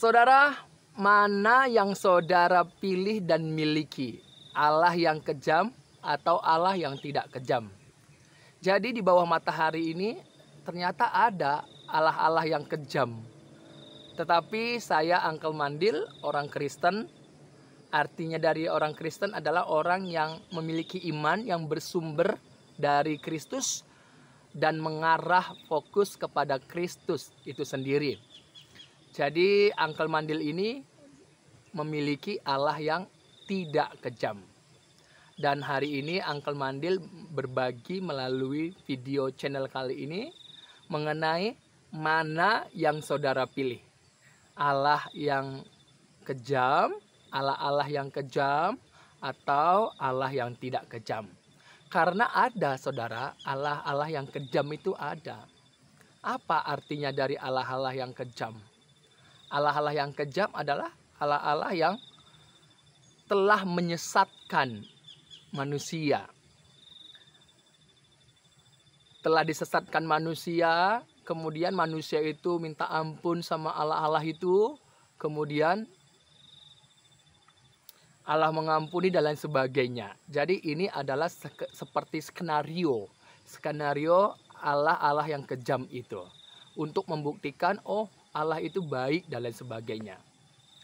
Saudara, mana yang saudara pilih dan miliki? Allah yang kejam atau Allah yang tidak kejam? Jadi di bawah matahari ini ternyata ada Allah-Allah yang kejam. Tetapi saya Uncle Mandil, orang Kristen. Artinya dari orang Kristen adalah orang yang memiliki iman yang bersumber dari Kristus dan mengarah fokus kepada Kristus itu sendiri. Jadi Uncle Mandil ini memiliki Allah yang tidak kejam. Dan hari ini Uncle Mandil berbagi melalui video channel kali ini mengenai mana yang saudara pilih. Allah yang kejam, Allah-Allah yang kejam, atau Allah yang tidak kejam. Karena ada saudara, Allah-Allah yang kejam itu ada. Apa artinya dari Allah-Allah yang kejam? Allah-Allah yang kejam adalah Allah-Allah yang telah menyesatkan manusia. Telah disesatkan manusia, kemudian manusia itu minta ampun sama Allah-Allah itu, kemudian Allah mengampuni dan lain sebagainya. Jadi ini adalah seperti skenario Allah-Allah yang kejam itu. Untuk membuktikan, oh Allah itu baik dan lain sebagainya.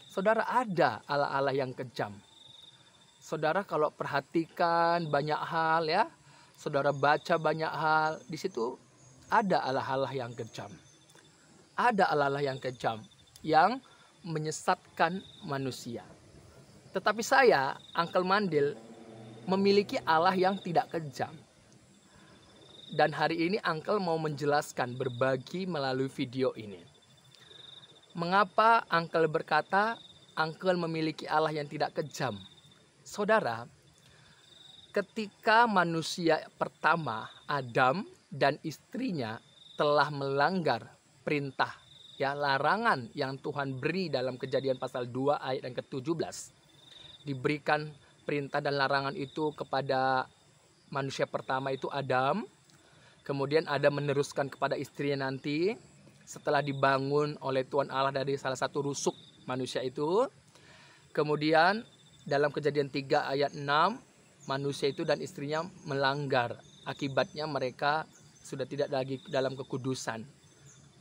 Saudara, ada Allah-Allah yang kejam. Saudara kalau perhatikan banyak hal ya, saudara baca banyak hal, di situ ada Allah-Allah yang kejam. Ada Allah-Allah yang kejam yang menyesatkan manusia. Tetapi saya, Uncle Mandil, memiliki Allah yang tidak kejam. Dan hari ini Uncle mau menjelaskan, berbagi melalui video ini. Mengapa Uncle berkata Uncle memiliki Allah yang tidak kejam? Saudara, ketika manusia pertama, Adam dan istrinya telah melanggar perintah, ya, larangan yang Tuhan beri dalam Kejadian pasal 2 ayat yang ke-17. Diberikan perintah dan larangan itu kepada manusia pertama itu Adam. Kemudian Adam meneruskan kepada istrinya nanti setelah dibangun oleh Tuhan Allah dari salah satu rusuk manusia itu. Kemudian dalam Kejadian 3 ayat 6, manusia itu dan istrinya melanggar. Akibatnya mereka sudah tidak lagi dalam kekudusan.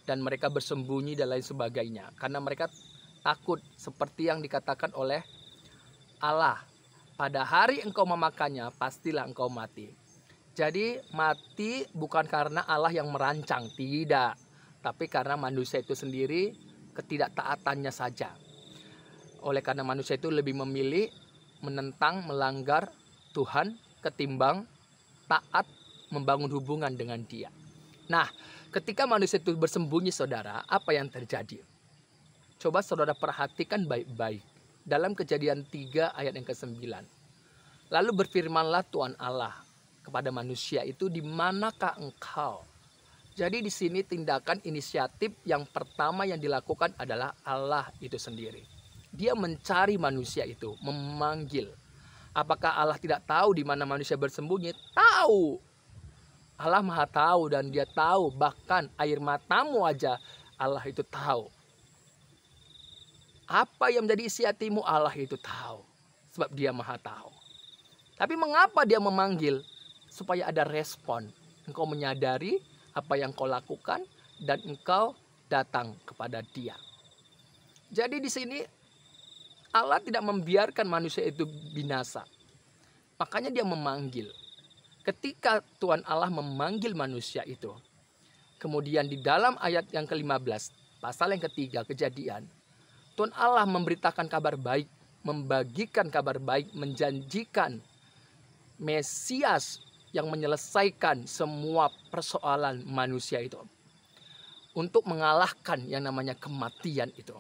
Dan mereka bersembunyi dan lain sebagainya. Karena mereka takut seperti yang dikatakan oleh Allah. Pada hari engkau memakannya, pastilah engkau mati. Jadi mati bukan karena Allah yang merancang, tidak. Tapi karena manusia itu sendiri ketidaktaatannya saja. Oleh karena manusia itu lebih memilih menentang, melanggar Tuhan ketimbang taat membangun hubungan dengan Dia. Nah, ketika manusia itu bersembunyi saudara, apa yang terjadi? Coba saudara perhatikan baik-baik. Dalam Kejadian 3 ayat yang ke-9. Lalu berfirmanlah Tuhan Allah kepada manusia itu, di manakah engkau? Jadi di sini tindakan inisiatif yang pertama yang dilakukan adalah Allah itu sendiri. Dia mencari manusia itu, memanggil. Apakah Allah tidak tahu di mana manusia bersembunyi? Tahu. Allah Maha tahu dan Dia tahu, bahkan air matamu aja Allah itu tahu. Apa yang menjadi isi hatimu Allah itu tahu, sebab Dia Maha tahu. Tapi mengapa Dia memanggil? Supaya ada respon. Engkau menyadari apa yang kau lakukan dan engkau datang kepada Dia. Jadi di sini Allah tidak membiarkan manusia itu binasa. Makanya Dia memanggil. Ketika Tuhan Allah memanggil manusia itu, kemudian di dalam ayat yang ke-15, pasal yang ketiga Kejadian, Tuhan Allah memberitakan kabar baik, membagikan kabar baik, menjanjikan Mesias yang menyelesaikan semua persoalan manusia itu. Untuk mengalahkan yang namanya kematian itu.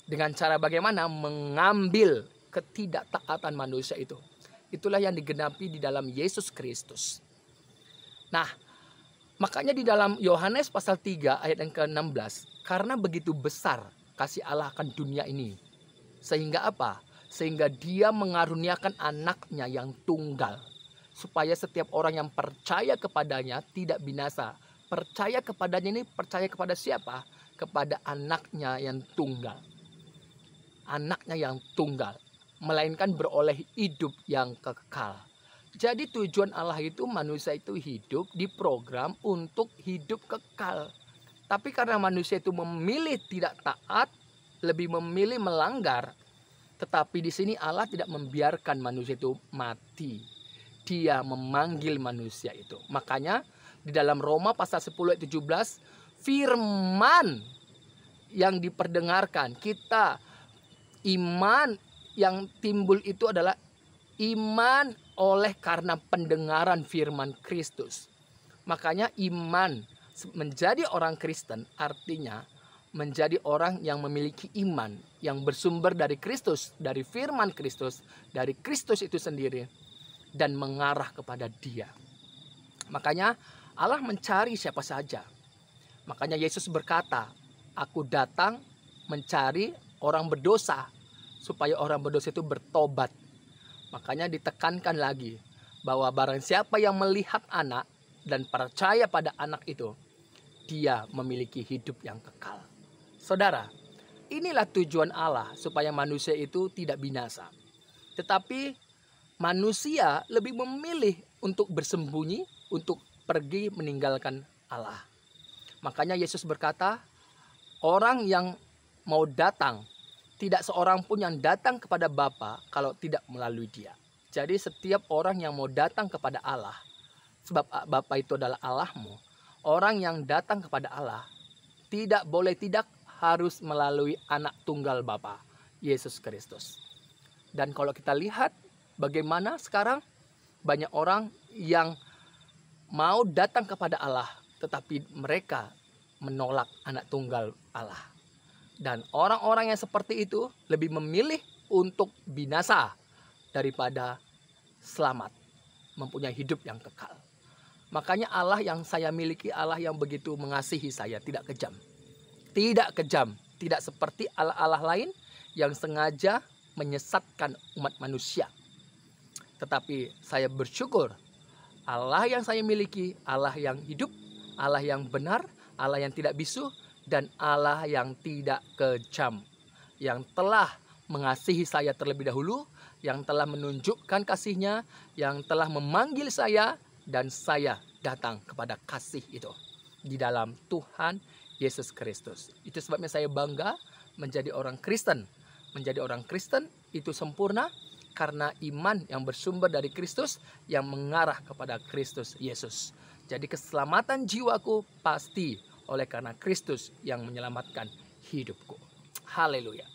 Dengan cara bagaimana? Mengambil ketidaktaatan manusia itu. Itulah yang digenapi di dalam Yesus Kristus. Nah, makanya di dalam Yohanes pasal 3 ayat yang ke-16. Karena begitu besar kasih Allah akan dunia ini. Sehingga apa? Sehingga Dia mengaruniakan anaknya yang tunggal. Supaya setiap orang yang percaya kepadanya tidak binasa. Percaya kepadanya ini percaya kepada siapa? Kepada anaknya yang tunggal. anaknya yang tunggal, melainkan beroleh hidup yang kekal. Jadi tujuan Allah itu manusia itu hidup diprogram untuk hidup kekal. Tapi karena manusia itu memilih tidak taat, lebih memilih melanggar. Tetapi di sini Allah tidak membiarkan manusia itu mati. Dia memanggil manusia itu. Makanya di dalam Roma pasal 10 ayat 17, firman yang diperdengarkan kita, iman yang timbul itu adalah iman oleh karena pendengaran firman Kristus. Makanya iman menjadi orang Kristen artinya menjadi orang yang memiliki iman yang bersumber dari Kristus, dari firman Kristus, dari Kristus itu sendiri dan mengarah kepada Dia. Makanya Allah mencari siapa saja. Makanya Yesus berkata, "Aku datang mencari orang berdosa supaya orang berdosa itu bertobat." Makanya ditekankan lagi bahwa barang siapa yang melihat anak dan percaya pada anak itu, dia memiliki hidup yang kekal. Saudara, inilah tujuan Allah supaya manusia itu tidak binasa. Tetapi manusia lebih memilih untuk bersembunyi, untuk pergi meninggalkan Allah. Makanya Yesus berkata, orang yang mau datang, tidak seorang pun yang datang kepada Bapa kalau tidak melalui Dia. Jadi setiap orang yang mau datang kepada Allah, sebab Bapa itu adalah Allahmu, orang yang datang kepada Allah tidak boleh tidak harus melalui anak tunggal Bapa, Yesus Kristus. Dan kalau kita lihat bagaimana sekarang banyak orang yang mau datang kepada Allah, tetapi mereka menolak anak tunggal Allah. Dan orang-orang yang seperti itu lebih memilih untuk binasa daripada selamat, mempunyai hidup yang kekal. Makanya Allah yang saya miliki, Allah yang begitu mengasihi saya, tidak kejam. Tidak kejam, tidak seperti Allah-Allah lain yang sengaja menyesatkan umat manusia. Tetapi saya bersyukur Allah yang saya miliki, Allah yang hidup, Allah yang benar, Allah yang tidak bisu, dan Allah yang tidak kejam, yang telah mengasihi saya terlebih dahulu, yang telah menunjukkan kasih-Nya, yang telah memanggil saya, dan saya datang kepada kasih itu di dalam Tuhan Yesus Kristus. Itu sebabnya saya bangga menjadi orang Kristen. Menjadi orang Kristen itu sempurna karena iman yang bersumber dari Kristus yang mengarah kepada Kristus Yesus. Jadi keselamatan jiwaku pasti oleh karena Kristus yang menyelamatkan hidupku. Haleluya.